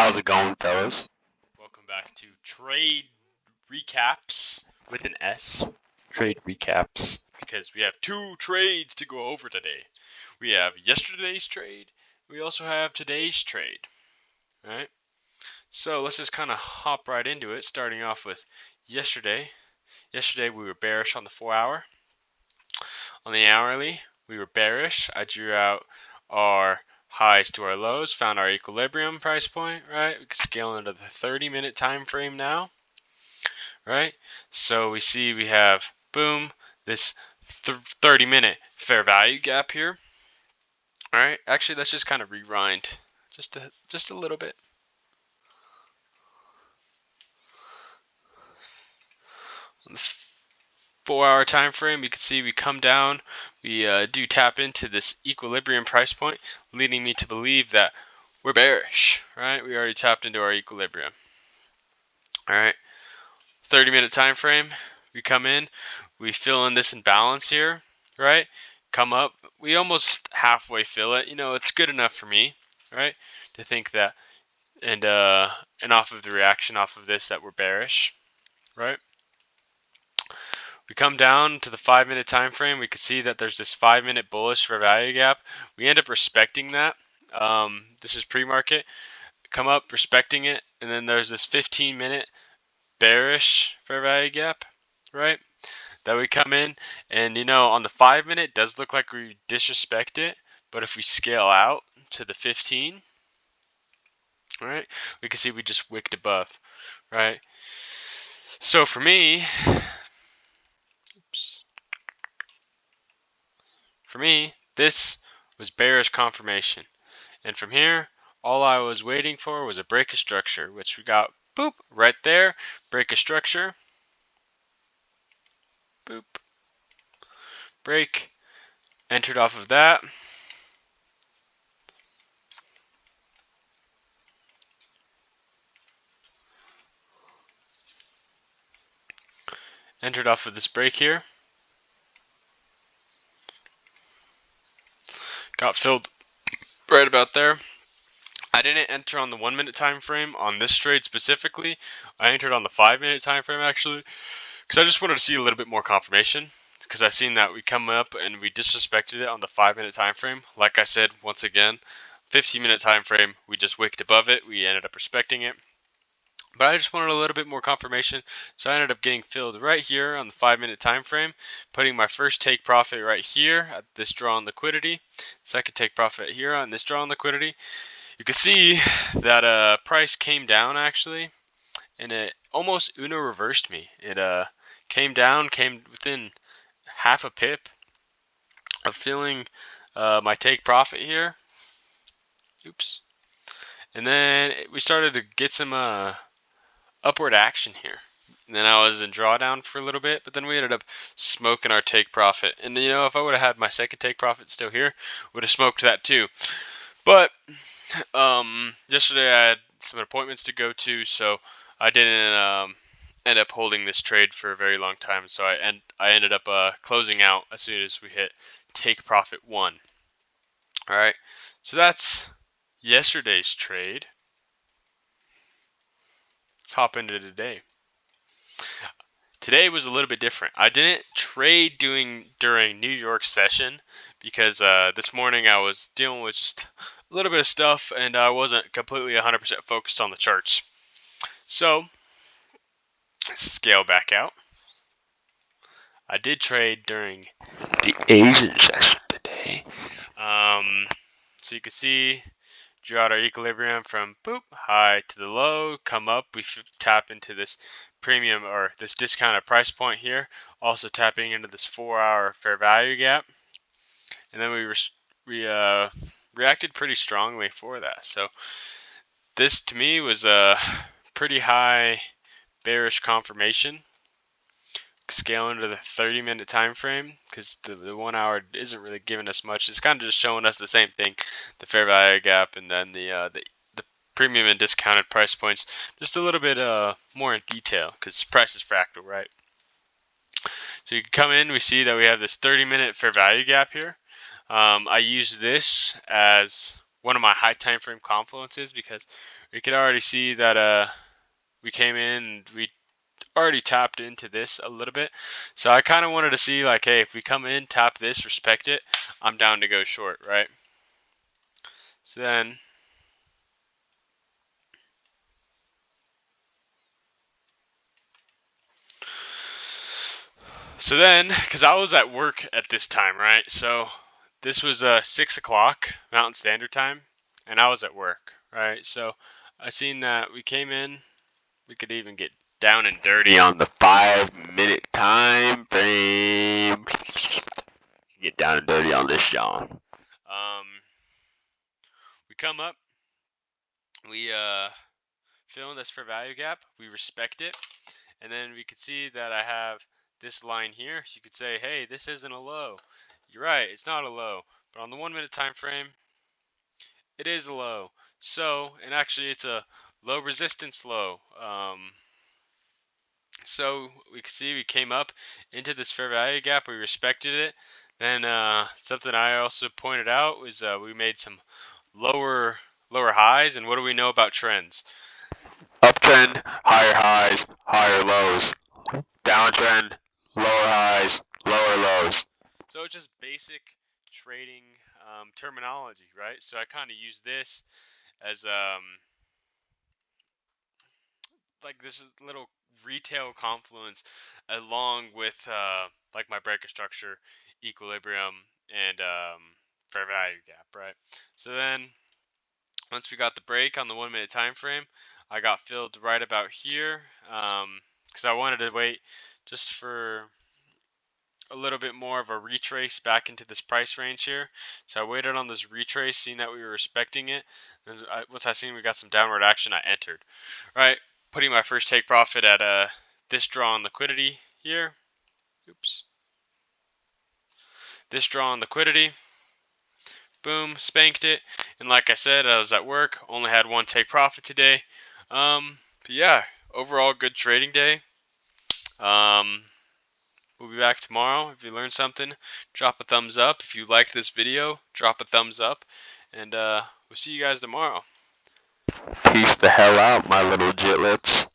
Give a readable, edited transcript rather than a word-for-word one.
How's it going, fellas? Welcome back to Trade Recaps with an S. Trade Recaps. Because we have two trades to go over today. We have yesterday's trade. We also have today's trade. Alright? So let's just kind of hop right into it, starting off with yesterday. Yesterday we were bearish on the 4 hour. On the hourly, we were bearish. I drew out our highs to our lows, found our equilibrium price point, right? We can scale into the 30-minute time frame now, right? So we see we have, boom, this 30-minute fair value gap here. All right, actually, let's just kind of rewind just a little bit. On the 4 hour time frame, you can see we come down, we do tap into this equilibrium price point, leading me to believe that we're bearish, right? We already tapped into our equilibrium. All right, 30-minute time frame, we come in, we fill in this imbalance here, right? Come up, we almost halfway fill it. You know, it's good enough for me, right, to think that, and off of the reaction off of this, that we're bearish, right? We come down to the 5-minute time frame. We can see that there's this 5-minute bullish fair value gap. We end up respecting that. This is pre-market. Come up, respecting it, and then there's this 15-minute bearish fair value gap, right? That we come in, and you know, on the 5-minute, it does look like we disrespect it, but if we scale out to the 15, right, we can see we just wicked above, right? So for me, this was bearish confirmation. And from here, all I was waiting for was a break of structure, which we got, boop, right there, break of structure, boop, break, entered off of that. Entered off of this break here. Got filled right about there. I didn't enter on the 1-minute time frame on this trade specifically. I entered on the 5-minute time frame actually, because I just wanted to see a little bit more confirmation. Because I seen that we come up and we disrespected it on the 5-minute time frame. Like I said, once again, 15-minute time frame, we just wicked above it. We ended up respecting it. But I just wanted a little bit more confirmation, so I ended up getting filled right here on the 5-minute time frame, putting my first take profit right here at this draw on liquidity. Second take profit here on this draw on liquidity. You can see that price came down actually, and it almost Uno reversed me. It came down, came within half a pip of filling my take profit here. Oops. And then we started to get some upward action here. And then I was in drawdown for a little bit, but then we ended up smoking our take profit. And you know, if I would have had my second take profit still here, would have smoked that too. But yesterday I had some appointments to go to, so I didn't end up holding this trade for a very long time. So I ended up closing out as soon as we hit take profit 1. All right, so that's yesterday's trade. Let's hop into today. Today was a little bit different. I didn't trade during New York session because this morning I was dealing with just a little bit of stuff and I wasn't completely 100% focused on the charts. So, scale back out. I did trade during the Asian session today. So you can see, drew out our equilibrium from boop, high to the low, come up, we tap into this premium or this discounted price point here, also tapping into this 4-hour fair value gap, and then we reacted pretty strongly for that. So this to me was a pretty high bearish confirmation. Scale into the 30-minute time frame because the 1 hour isn't really giving us much. It's kind of just showing us the same thing, the fair value gap, and then the premium and discounted price points, just a little bit more in detail because price is fractal, right? So you can come in, we see that we have this 30-minute fair value gap here. I use this as one of my high time frame confluences, because we could already see that we came in and we already tapped into this a little bit. So I kind of wanted to see, like, hey, if we come in, tap this, respect it, I'm down to go short, right? So then, because I was at work at this time, right? So this was 6 o'clock Mountain Standard Time, and I was at work, right? So I seen that we came in, we could even get down and dirty on the 5-minute time frame. Get down and dirty on this, Sean. We come up, we fill in this fair value gap, we respect it, and then we could see that I have this line here. So you could say, hey, this isn't a low. You're right, it's not a low, but on the 1 minute time frame, it is a low. So, and actually it's a low resistance low. So we can see we came up into this fair value gap, we respected it. Then something I also pointed out was we made some lower highs, and what do we know about trends? Uptrend, higher highs, higher lows. Downtrend, lower highs, lower lows. So it's just basic trading terminology, right? So I kind of use this as like this little retail confluence along with like my breaker structure, equilibrium, and fair value gap, right? So then once we got the break on the 1 minute time frame, I got filled right about here because I wanted to wait just for a little bit more of a retrace back into this price range here. So I waited on this retrace, seeing that we were respecting it. And once I seen we got some downward action, I entered. Right, putting my first take profit at this draw on liquidity here. Oops. This draw on liquidity. Boom, spanked it. And like I said, I was at work, only had one take profit today. But yeah, overall good trading day. We'll be back tomorrow. If you learned something, drop a thumbs up. If you liked this video, drop a thumbs up. And we'll see you guys tomorrow. Peace the hell out, my little jitlets.